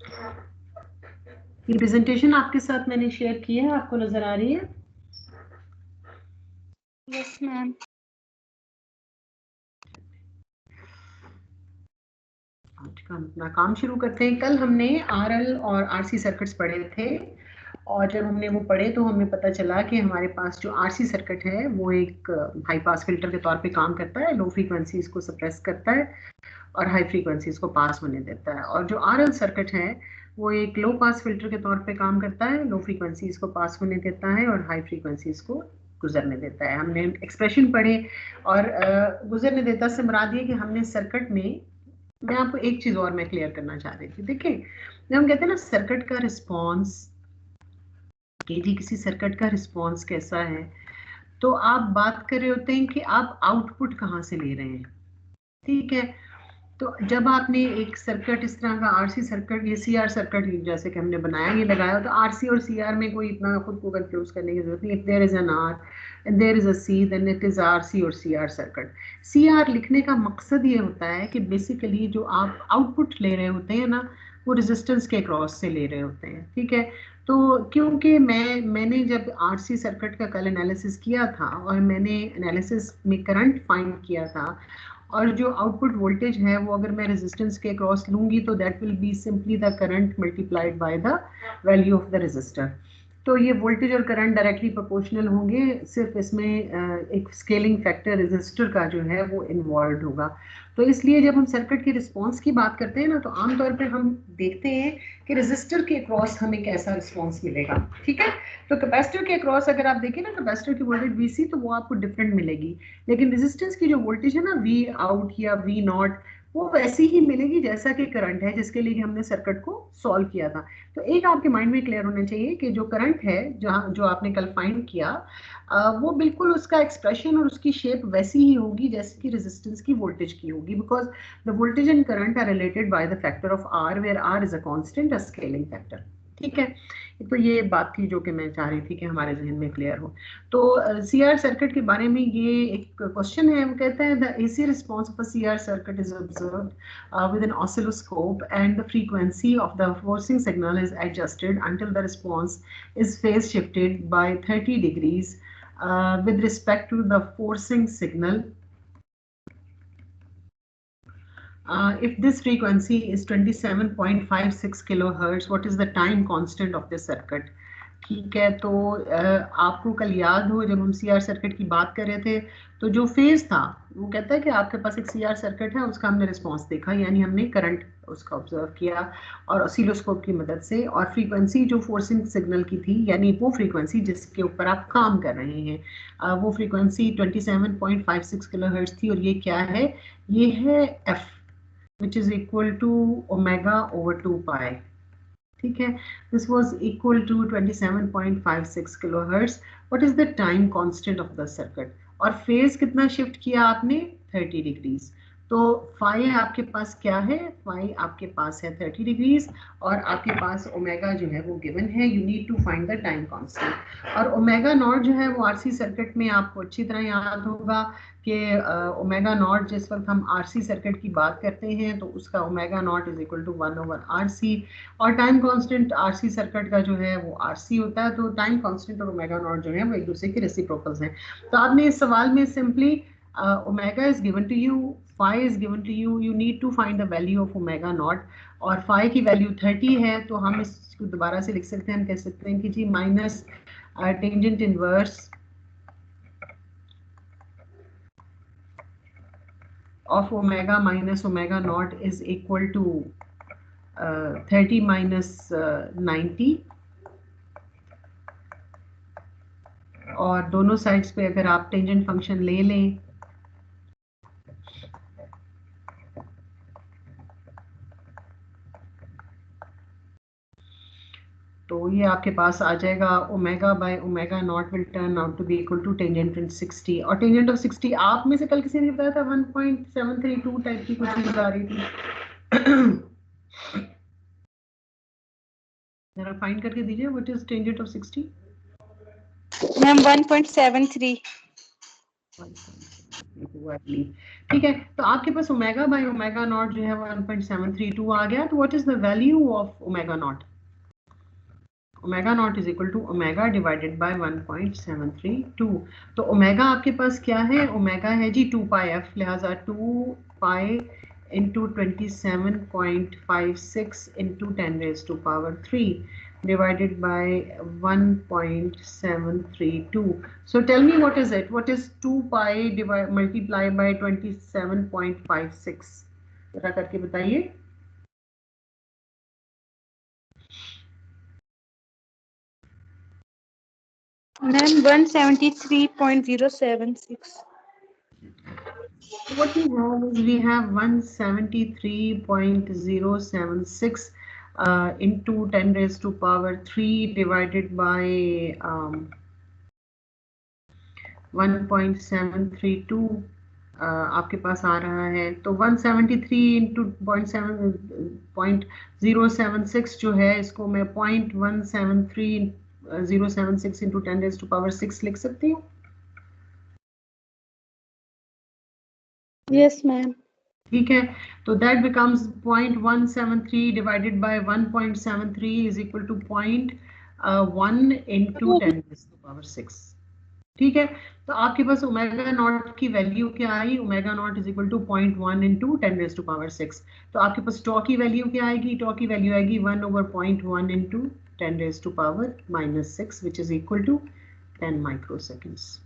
ये प्रेजेंटेशन आपके साथ मैंने शेयर की है, आपको नजर आ रही है? Yes ma'am. आज का अपना काम शुरू करते हैं। कल हमने आरएल और आरसी सर्किट्स पढ़े थे, और जब हमने वो पढ़े तो हमें पता चला कि हमारे पास जो आरसी सर्किट है वो एक हाई पास फिल्टर के तौर पे काम करता है, लो फ्रीक्वेंसीज को सप्रेस करता है और हाई फ्रीक्वेंसीज को पास होने देता है। और जो आरएल सर्किट है वो एक लो पास फिल्टर के तौर पे काम करता है, लो फ्रीक्वेंसीज को पास होने देता है और हाई फ्रीक्वेंसीज को गुजरने देता है। हमने एक्सप्रेशन पढ़े, और गुजरने देता से मुराद ये कि हमने सर्किट में, मैं आपको एक चीज और मैं क्लियर करना चाह रही थी। देखिए, जब हम कहते हैं ना सर्किट का रिस्पॉन्स, कि जी किसी सर्किट का रिस्पॉन्स कैसा है, तो आप बात कर रहे होते हैं कि आप आउटपुट कहाँ से ले रहे हैं। ठीक है, तो जब आपने एक सर्किट इस तरह का आरसी सर्किट, ये सीआर सर्किट जैसे कि हमने बनाया, ये लगाया, तो आरसी और सीआर में कोई इतना खुद को कंफ्यूज करने की जरूरत नहीं। If there is an R and there is a C, then it is RC और सीआर सर्किट। सीआर लिखने का मकसद ये होता है कि बेसिकली जो आप आउटपुट ले रहे होते हैं ना, वो रेजिस्टेंस के क्रॉस से ले रहे होते हैं। ठीक है, तो क्योंकि मैंने जब आरसी सर्किट का कल एनालिसिस किया था और मैंने एनालिसिस में करंट फाइंड किया था, और जो आउटपुट वोल्टेज है वो अगर मैं रेजिस्टेंस के अक्रॉस लूंगी तो that will be simply the current multiplied by the value of the resistor. तो ये वोल्टेज और करंट डायरेक्टली प्रोपोर्शनल होंगे, सिर्फ इसमें एक स्केलिंग फैक्टर रेजिस्टर का जो है वो इन्वॉल्व होगा। तो इसलिए जब हम सर्किट की रिस्पॉन्स की बात करते हैं ना, तो आमतौर पर हम देखते हैं कि रेजिस्टर के अक्रॉस हमें कैसा रिस्पॉन्स मिलेगा। ठीक है, तो कैपेसिटर के अक्रॉस अगर आप देखें ना, कैपेसिटर की वोल्टेज वीसी, तो वो आपको डिफरेंट मिलेगी, लेकिन रेजिस्टेंस की जो वोल्टेज है ना, वी आउट या वी नॉट, वो वैसी ही मिलेगी जैसा कि करंट है जिसके लिए हमने सर्किट को सॉल्व किया था। तो एक आपके माइंड में क्लियर होना चाहिए कि जो करंट है जहाँ जो आपने कल फाइंड किया, वो बिल्कुल उसका एक्सप्रेशन और उसकी शेप वैसी ही होगी जैसे कि रेजिस्टेंस की वोल्टेज की होगी, because the voltage and current are related by the factor of R, where R is a constant, a scaling factor. ठीक है, तो ये बात थी जो कि मैं चाह रही थी कि हमारे जहन में क्लियर हो। तो सीआर सर्किट के बारे में ये एक क्वेश्चन है, वो कहता है the AC response of a CR circuit is observed with an oscilloscope and the frequency of the forcing signal is adjusted until the response is phase shifted by 30 degrees with respect to the forcing signal. If this frequency is 27.56 kilohertz, what is the time constant of this circuit? ठीक है, तो आपको कल याद हो जब हम CR circuit की बात कर रहे थे, तो जो फेज था वो कहता है कि आपके पास एक सीआर सर्किट है, उसका हमने रिस्पांस देखा, यानी हमने करंट उसका ऑब्जर्व किया और ऑसिलोस्कोप की मदद से, और फ्रीक्वेंसी जो फोर्सिंग सिग्नल की थी, यानी वो फ्रीक्वेंसी जिसके ऊपर आप काम कर रहे हैं, वो फ्रीक्वेंसी 27.56 किलोहर्ट्ज थी। और ये क्या है? ये है F, which is equal to omega over 2 pi. ठीक है, this was equal to 27.56 kilohertz. What is the time constant of the circuit? और फेज कितना शिफ्ट किया आपने? 30 डिग्रीज। तो फाई आपके पास क्या है? फाई आपके पास है 30 डिग्रीज, और आपके पास ओमेगा जो है वो गिवन है। You need to find the time constant. और ओमेगा नॉट जो है वो आरसी सर्किट में आपको अच्छी तरह याद होगा कि ओमेगा नॉट जिस वक्त हम आरसी सर्किट की बात करते हैं तो उसका omega not is equal to 1/RC, और टाइम कांस्टेंट आरसी सर्किट का जो है वो आरसी होता है। तो टाइम कांस्टेंट और ओमेगा नॉट जो है वो एक दूसरे के रेसिप्रोकल्स हैं। तो आपने इस सवाल में simply omega is given to you, phi is given to you, you need to find the value of omega naught, और फाई की वैल्यू 30 है, तो हम इसको दोबारा से लिख सकते हैं, हम कह सकते हैं कि जी minus tangent inverse of omega minus omega naught is equal to 30 minus 90, और दोनों साइड्स पे अगर आप टेंजेंट फंक्शन ले लें तो ये आपके पास आ जाएगा omega by omega naught will turn out to be equal to tangent of 60, और टेंजेंट ऑफ 60 आप में से कल किसी ने बताया था 1.732 टाइप की कुछ चीज आ रही थी। जरा फाइंड करके दीजिए what is tangent of 60। Ma'am 1.73। हुआ believe। ठीक है, तो आपके पास ओमेगा बाय ओमेगा नॉट जो है 1.732 आ गया। तो what is the value of omega naught? Omega not is equal to omega divided by 1.732। तो ओमेगा आपके पास क्या है? ओमेगा है जी 2 पाई एफ, लिहाजा 2 pi into 27.56 into 10⁻³ divided by 1.732. So tell me what is it? What is 2 pi multiply by 27.56? जरा करके बताइए। Ma'am 173.076। What we have is we have 173.076 into 10⁻³ divided by 1.732 आपके पास आ रहा है। तो 173 इंटू 0.076 जो है इसको मैं 0.173076 इंटू 10⁻6 लिख सकती हूँ। Yes ma'am. ठीक है, तो that becomes 0.173 divided by 1.73 is equal to 0.1 into 10⁻6। ठीक है, तो आपके पास ओमेगा नॉट की वैल्यू क्या आई? Omega not is equal to 0.1 into 10⁻6। तो आपके पास टॉ की वैल्यू क्या आएगी? टॉ की वैल्यू आएगी 1/0.1 into 10⁻6 which is equal to 10 microseconds.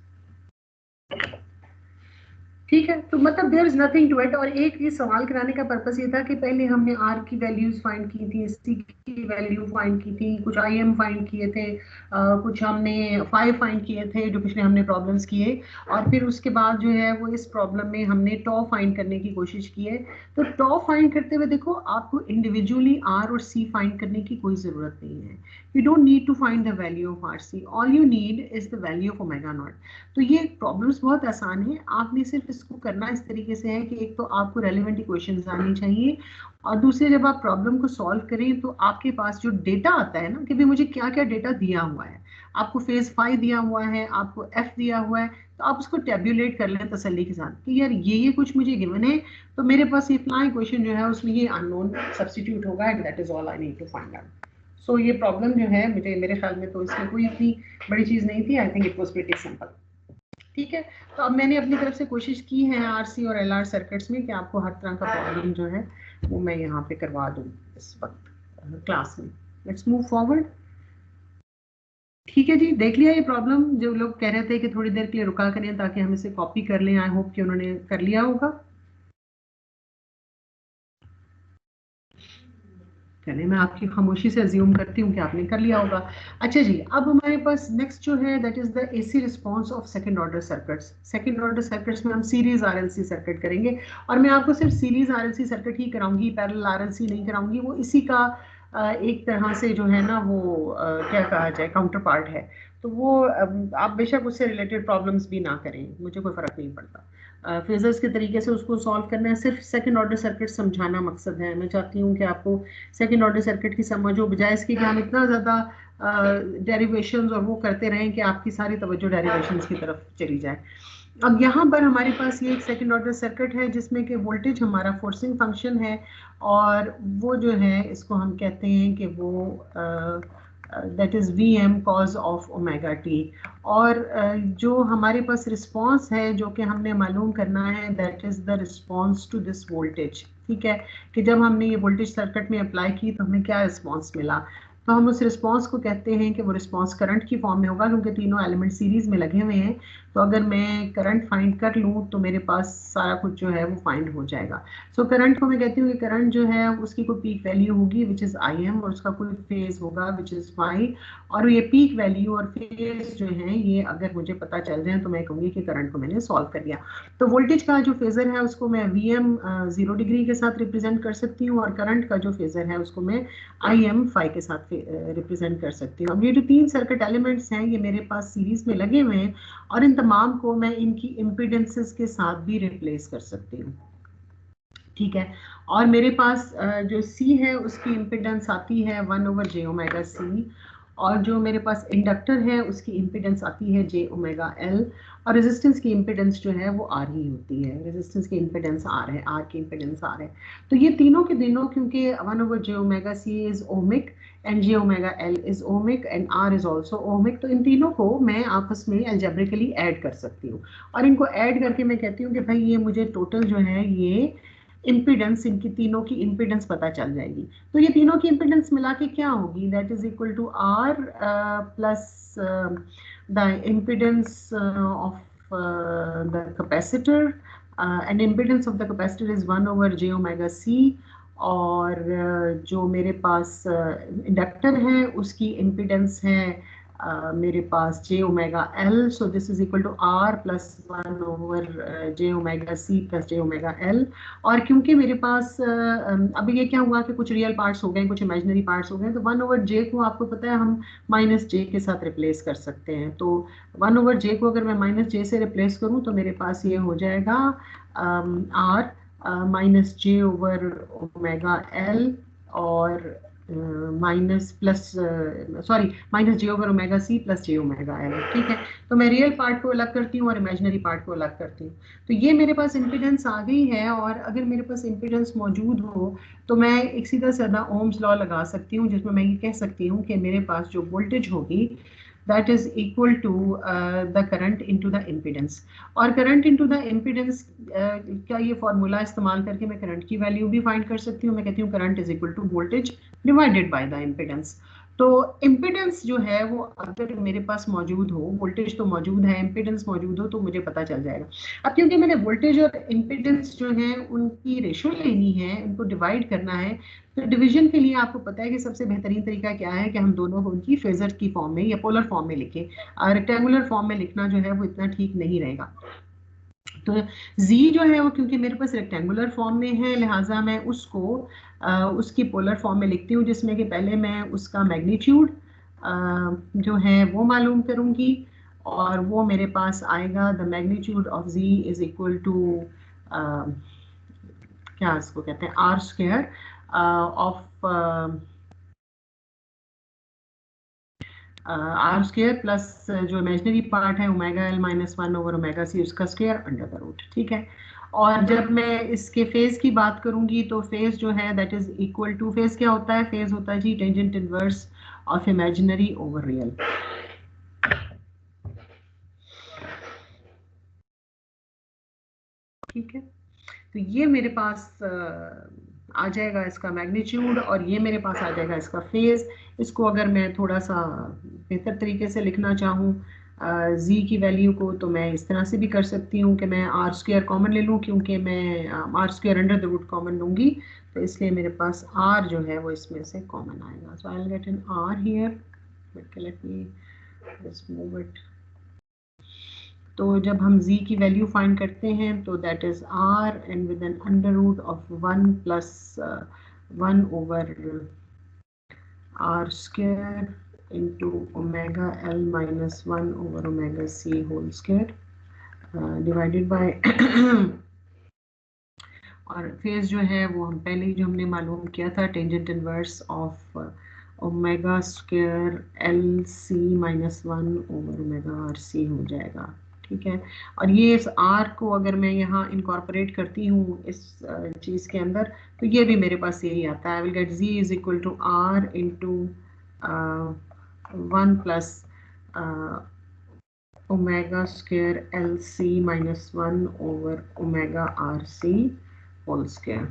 ठीक है, तो मतलब there is nothing to it. और एक ये सवाल कराने का पर्पस ये था कि पहले हमने आर की वैल्यूज फाइंड की थी, सी की वैल्यू फाइंड की थी, कुछ आई एम फाइंड किए थे, कुछ हमने 5 फाइंड किए थे जो पिछले हमने प्रॉब्लम्स किए, और फिर उसके बाद जो है वो इस प्रॉब्लम में हमने टॉ फाइंड करने की कोशिश की है। तो टॉ फाइंड करते हुए देखो आपको इंडिविजुअली आर और सी फाइंड करने की कोई ज़रूरत नहीं है। You don't need to find the value of R C, all you need is the value of omega naught. तो ये प्रॉब्लम्स बहुत आसान है, आपने सिर्फ इसको करना इस तरीके से है कि एक तो आपको रेलिवेंट इक्वेशंस आनी चाहिए, और दूसरे जब आप प्रॉब्लम को सॉल्व करें तो आपके पास जो डेटा आता है ना कि भाई मुझे क्या क्या डेटा दिया हुआ है, आपको फेज 5 दिया हुआ है, आपको एफ दिया हुआ है, तो आप उसको टेब्यूलेट कर लें तसल्ली के साथ कि यार ये कुछ मुझे गिवन है, तो मेरे पास ये फलां इक्वेशन जो है उसमें ये अननोन सब्स्टिट्यूट होगा and that is all I need to find out. So ये प्रॉब्लम जो है मेरे ख्याल में तो इसमें कोई इतनी बड़ी चीज़ नहीं थी। I think it was pretty simple. ठीक है, तो अब मैंने अपनी तरफ से कोशिश की है आरसी और एलआर सर्किट्स में कि आपको हर तरह का प्रॉब्लम जो है वो मैं यहाँ पे करवा दूँ इस वक्त क्लास में। Let's move forward. ठीक है जी, देख लिया ये प्रॉब्लम? जो लोग कह रहे थे कि थोड़ी देर के लिए रुका करें ताकि हम इसे कॉपी कर लें, आई होप कि उन्होंने कर लिया होगा। चलिए, मैं आपकी खामोशी से अज्यूम करती हूँ कि आपने कर लिया होगा। अच्छा जी, अब हमारे पास नेक्स्ट जो है that is the AC response of second order circuits. Second order circuits में हम सीरीज आरएलसी सर्किट करेंगे, और मैं आपको सिर्फ सीरीज आरएलसी सर्किट ही कराऊंगी, पैरेलल आरएलसी नहीं कराऊंगी। वो इसी का एक तरह से जो है ना वो क्या कहा जाए काउंटर पार्ट है। तो वो आप बेशक उससे रिलेटेड प्रॉब्लम्स भी ना करें, मुझे कोई फर्क नहीं पड़ता। फेजर्स के तरीके से उसको सॉल्व करना है, सिर्फ सेकंड ऑर्डर सर्किट समझाना मकसद है। मैं चाहती हूँ कि आपको सेकंड ऑर्डर सर्किट की समझ हो, बजाय इसके कि हम इतना ज़्यादा डेरिवेशंस और वो करते रहें कि आपकी सारी तवज्जो डेरिवेशंस की तरफ चली जाए। अब यहाँ पर हमारे पास ये एक सेकंड ऑर्डर सर्किट है जिसमें कि वोल्टेज हमारा फोर्सिंग फंक्शन है, और वो जो है इसको हम कहते हैं कि वो that is V M cos of omega T. और जो हमारे पास रिस्पॉन्स है जो कि हमने मालूम करना है that is the response to this voltage. ठीक है, कि जब हमने ये वोल्टेज सर्किट में अप्लाई की तो हमें क्या रिस्पॉन्स मिला। तो हम उस रिस्पॉन्स को कहते हैं कि वो रिस्पॉन्स करंट की फॉर्म में होगा, क्योंकि तीनों एलिमेंट सीरीज में लगे हुए हैं। तो अगर मैं करंट फाइंड कर लूँ तो मेरे पास सारा कुछ जो है वो फाइंड हो जाएगा। सो करंट को मैं कहती हूँ कि करंट जो है उसकी कोई पीक वैल्यू होगी विच इज़ आई एम, और उसका कोई फेज होगा विच इज़ फाई, और ये पीक वैल्यू और फेज जो है ये अगर मुझे पता चल जाए तो मैं कहूँगी कि करंट को मैंने सॉल्व कर लिया। तो वोल्टेज का जो फेजर है उसको मैं वी एम 0 डिग्री के साथ रिप्रेजेंट कर सकती हूँ, और करंट का जो फेजर है उसको मैं आई एम फाई के साथ रिप्रेजेंट कर सकती हूँ। अब ये जो तीन सर्किट एलिमेंट्स हैं ये मेरे पास सीरीज में लगे हुए हैं, और इन तमाम को मैं इनकी इम्पीडेंसेस के साथ भी रिप्लेस कर सकती हूँ। ठीक है, और मेरे पास जो C है उसकी इम्पीडेंस आती है 1/j ओमेगा C, और जो मेरे पास इंडक्टर है उसकी इम्पिडेंस आती है जे ओमेगा एल, और रेजिस्टेंस की इम्पिडेंस जो है वो आर ही होती है, रेजिस्टेंस की इम्पिडेंस आर है, आर की इम्पिडेंस आर है। तो ये तीनों के दिनों, क्योंकि 1/j⍵c is ohmic and j⍵l is ohmic and r is also ohmic, तो इन तीनों को मैं आपस में अलजेब्रिकली ऐड कर सकती हूँ, और इनको ऐड करके मैं कहती हूँ कि भाई ये मुझे टोटल जो है ये इम्पिडेंस, इनकी तीनों की इम्पिडेंस पता चल जाएगी। तो ये तीनों की इम्पिडेंस मिला के क्या होगी, that is equal to R plus the impedance of the capacitor, and impedance of the capacitor is 1/j⍵c, और जो मेरे पास इंडक्टर है उसकी इम्पिडेंस है मेरे पास j⍵l, so this is equal to r plus 1/j⍵c plus j⍵l। और क्योंकि मेरे पास अभी ये क्या हुआ कि कुछ रियल पार्ट्स हो गए, कुछ इमेजिनरी पार्ट्स हो गए, तो 1/j को आपको पता है हम -j के साथ रिप्लेस कर सकते हैं। तो 1/j को अगर मैं -j से रिप्लेस करूं तो मेरे पास ये हो जाएगा r -j/⍵l और minus plus sorry -j/⍵c plus j⍵l। ठीक है, तो मैं रियल पार्ट को अलग करती हूँ और इमेजिनरी पार्ट को अलग करती हूँ। तो ये मेरे पास इम्पिडेंस आ गई है, और अगर मेरे पास इम्पिडेंस मौजूद हो तो मैं एक सीधा साधा ओम्स लॉ लगा सकती हूँ, जिसमें मैं ये कह सकती हूँ कि मेरे पास जो वोल्टेज होगी that is equal to the current into the impedance। और करंट इंटू द इम्पिडेंस का ये फॉर्मूला इस्तेमाल करके मैं करंट की वैल्यू भी फाइंड कर सकती हूँ। मैं कहती हूँ current is equal to voltage divided by the impedance. तो इम्पिडेंस जो है वो अगर मेरे पास मौजूद हो, वोल्टेज तो मौजूद है, इम्पिडेंस मौजूद हो, तो मुझे पता चल जाएगा। अब क्योंकि मैंने वोल्टेज और इम्पिडेंस जो है उनकी रेशो लेनी है, उनको डिवाइड करना है, तो डिवीजन के लिए आपको पता है कि सबसे बेहतरीन तरीका क्या है कि हम दोनों को उनकी फेजर की फॉर्म में या पोलर फॉर्म में लिखें। रेक्टेंगुलर फॉर्म में लिखना जो है वो इतना ठीक नहीं रहेगा। तो z जो है वो क्योंकि मेरे पास रेक्टेंगुलर फॉर्म में है, लिहाजा मैं उसको उसकी पोलर फॉर्म में लिखती हूँ, जिसमें कि पहले मैं उसका मैग्नीट्यूड जो है वो मालूम करूँगी, और वो मेरे पास आएगा the magnitude of z is equal to क्या इसको कहते हैं r² ऑफ r² प्लस जो इमेजनरी पार्ट है ⍵l -1/⍵c उसका स्क्वायर अंडर द रूट। ठीक है, और जब मैं इसके फेज की बात करूंगी तो फेज जो है that is equal to, phase क्या होता है, फेज होता है जी tangent inverse of imaginary over real. ठीक है, तो ये मेरे पास आ जाएगा इसका मैग्नीट्यूड, और ये मेरे पास आ जाएगा इसका फेज। इसको अगर मैं थोड़ा सा बेहतर तरीके से लिखना चाहूँ z की वैल्यू को, तो मैं इस तरह से भी कर सकती हूँ कि मैं r² कॉमन ले लूँ, क्योंकि मैं r² under the root common लूँगी, तो इसलिए मेरे पास r जो है वो इसमें से कॉमन आएगा। So I will get an r here, let me just move it. तो जब हम z की वैल्यू फाइंड करते हैं तो that is r and with an under root of 1 plus 1/r² into ⍵l minus 1/⍵c whole square divided by और phase जो है वो हम पहले ही जो हमने मालूम किया था, tangent inverse of ⍵² LC - 1/⍵RC हो जाएगा। ठीक है, और ये इस r को अगर मैं यहाँ इनकॉर्पोरेट करती हूँ इस चीज़ के अंदर, तो ये भी मेरे पास यही आता है। I will get z is equal to r into 1 plus ⍵² LC - 1/⍵RC whole square.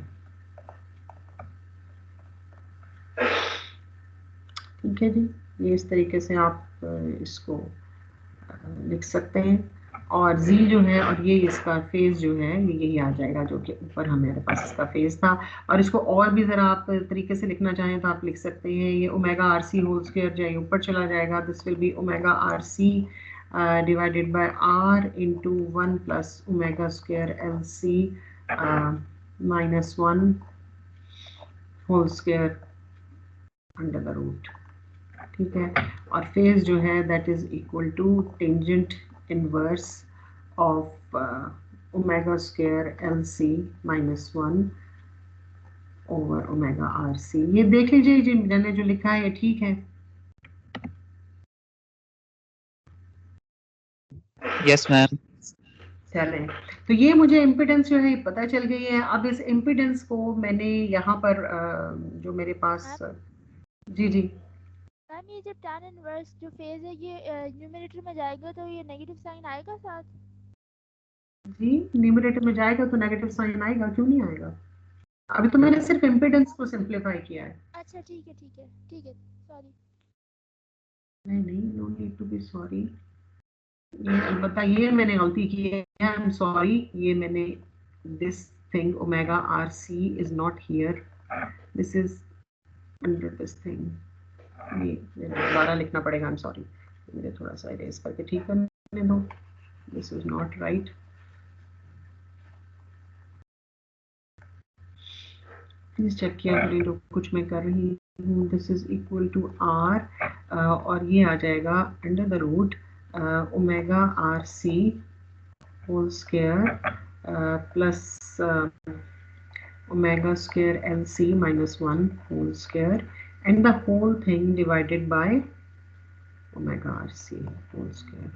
ठीक है जी, ये इस तरीके से आप इसको लिख सकते हैं, और z जो है और ये इसका फेज जो है ये यही आ जाएगा जो कि ऊपर हमारे पास इसका फेज था। और इसको और भी ज़रा आप तरीके से लिखना चाहें तो आप लिख सकते हैं, ये ⍵RC होल स्क्वायर जाए ऊपर चला जाएगा, this will be ⍵RC divided by r into 1 plus ⍵² LC -1 whole square under the root. ठीक है, और फेज जो है that is equal to tangent inverse of ⍵² LC -1/⍵RC। ये देख लीजिए जी मैंने जो लिखा है ये ठीक है। Yes ma'am. चलें, तो ये मुझे इम्पिडेंस जो है पता चल गई है। अब इस इम्पिडेंस को मैंने यहाँ पर जो मेरे पास जी जी मैम ये जब tan इनवर्स जो फेज है ये न्यूमरेटर में जाएगा तो ये नेगेटिव साइन आएगा साथ? जी, न्यूमरेटर में जाएगा तो नेगेटिव साइन आएगा, क्यों नहीं आएगा? अभी तो मैंने सिर्फ इम्पिडेंस को सिंप्लीफाई किया है। अच्छा ठीक है ठीक है ठीक है, सॉरी। नहीं नहीं, no need to be sorry. ये अलबत्ता ये मैंने गलती की है, आई एम सॉरी। ये मैंने this thing omega R C is not here, this is under this thing. ये दोबारा लिखना पड़ेगा, आई एम सॉरी। मुझे थोड़ा सा इरेज करके ठीक करने दो, this is not right. Please check किया करिए जो कुछ मैं कर रही हूँ। This is equal to R और ये आ जाएगा under the root omega R C whole square plus omega square LC minus 1 whole square and the whole thing divided by omega RC whole square.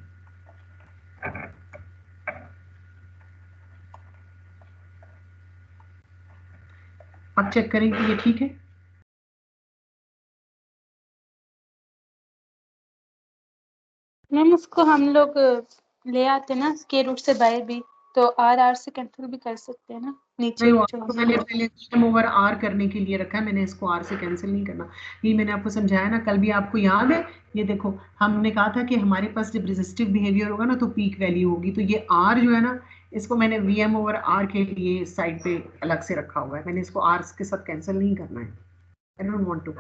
अब चेक करें कि ये ठीक है। मैम उसको हम लोग ले आते ना स्क्वायर रूट से बाहर भी, तो आर से कैंसिल भी कर सकते हैं ना नीचे नहीं, जो तो मैंने पहले m ओवर r करने के लिए रखा है, मैंने इसको r से कैंसिल नहीं करना। ये मैंने आपको समझाया ना कल भी, आपको याद है? ये देखो, हमने कहा था कि हमारे पास जब रेजिस्टिव बिहेवियर होगा ना तो पीक वैल्यू होगी, तो ये r जो है ना इसको मैंने vm ओवर r के लिए साइड पे अलग से रखा हुआ है, मैंने इसको r के साथ कैंसिल नहीं करना है। I don't want to.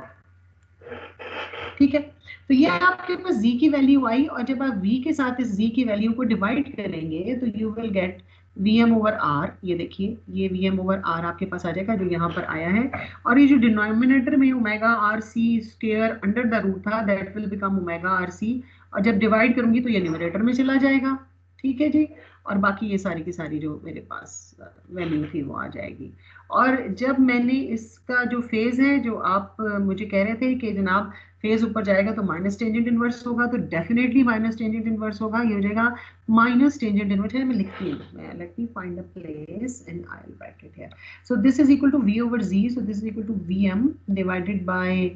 ठीक है, तो ये आपके पास z की वैल्यू आई, और जब आप v के साथ इस z की वैल्यू को डिवाइड करेंगे तो you will get vm over r। ये देखिए, ये vm ओवर r आपके पास आ जाएगा जो यहाँ पर आया है, और ये जो डिनोमिनेटर में omega R C square under the root था that will become omega R C, और जब डिवाइड करूंगी तो ये न्यूमरेटर में चला जाएगा। ठीक है जी, और बाकी ये सारी की सारी जो मेरे पास वैल्यू थी वो आ जाएगी। और जब मैंने इसका जो फेज है, जो आप मुझे कह रहे थे कि जनाब फेज ऊपर जाएगा तो माइनस टेंजेंट इनवर्स होगा, तो डेफिनेटली माइनस टेंजेंट इनवर्स होगा। ये हो जाएगा माइनस टेंजेंट इनवर्स है, मैं लिखती हूँ, मैं let me find a place and I will write it here. So this is equal to v over z, so this is equal to vm divided by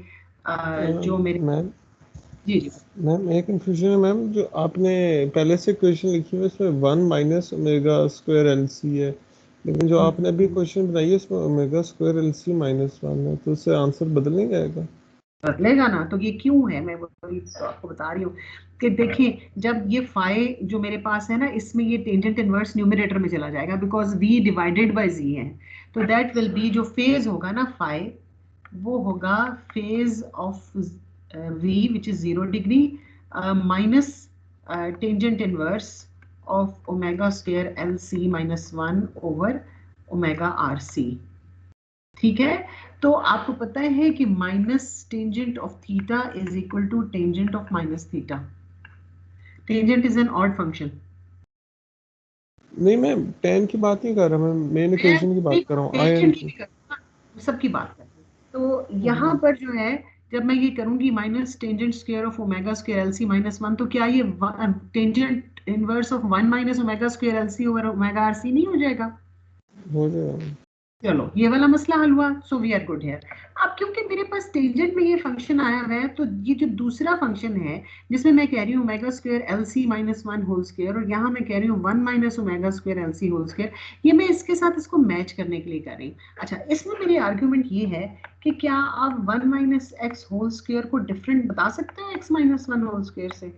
जो मेरे मैम जी जी ma'am एक कंफ्यूजन है मैम, जो आपने पहले से क्वेश्चन लिखी है उसमें 1 माइनस ओमेगा स्क्वायर एलसी है, लेकिन जो आपने अभी क्वेश्चन बनाई है उसमें ओमेगा स्क्वायर एलसी माइनस 1 है, तो उससे आंसर बदल नहीं जाएगा? बदलेगा ना, तो ये क्यों है, मैं वही तो आपको बता रही हूँ कि देखिए जब ये फाई जो मेरे पास है ना, इसमें ये टेंजेंट इनवर्स न्यूमरेटर में चला जाएगा because v divided by z है, तो दैट विल बी जो फेज होगा ना फाई, वो होगा phase of v which is 0 degree minus tangent inverse of omega square L C minus 1 over omega R C. ठीक है, तो आपको पता है कि minus tangent of theta is equal to tangent of minus theta. Tangent is an odd function. नहीं ma'am, tan की बात नहीं कर रहा, मैं मेन इक्वेशन की बात कर रहा हूँ। टेंजेंट की भी करना, सबकी बात कर रही हूँ। तो यहाँ पर जो है जब मैं ये करूंगी minus tangent square of omega square L C minus 1, तो क्या ये tangent inverse of 1 minus omega square L C over omega R C नहीं हो जाएगा? हो जाएगा। चलो ये वाला मसला हल हुआ, so we are good here. अब क्योंकि मेरे पास टेंजेंट में ये फंक्शन आया हुआ है, तो ये जो दूसरा फंक्शन है जिसमें मैं कह रही हूँ omega square L C minus 1 whole square, और यहाँ मैं कह रही हूँ 1 minus omega square L C whole square, ये मैं इसके साथ इसको मैच करने के लिए कर रही हूँ। अच्छा, इसमें मेरी आर्ग्यूमेंट ये है कि क्या आप 1 माइनस एक्स होल स्क्वायर को डिफरेंट बता सकते हैं एक्स माइनस 1 होल स्क्वायर से?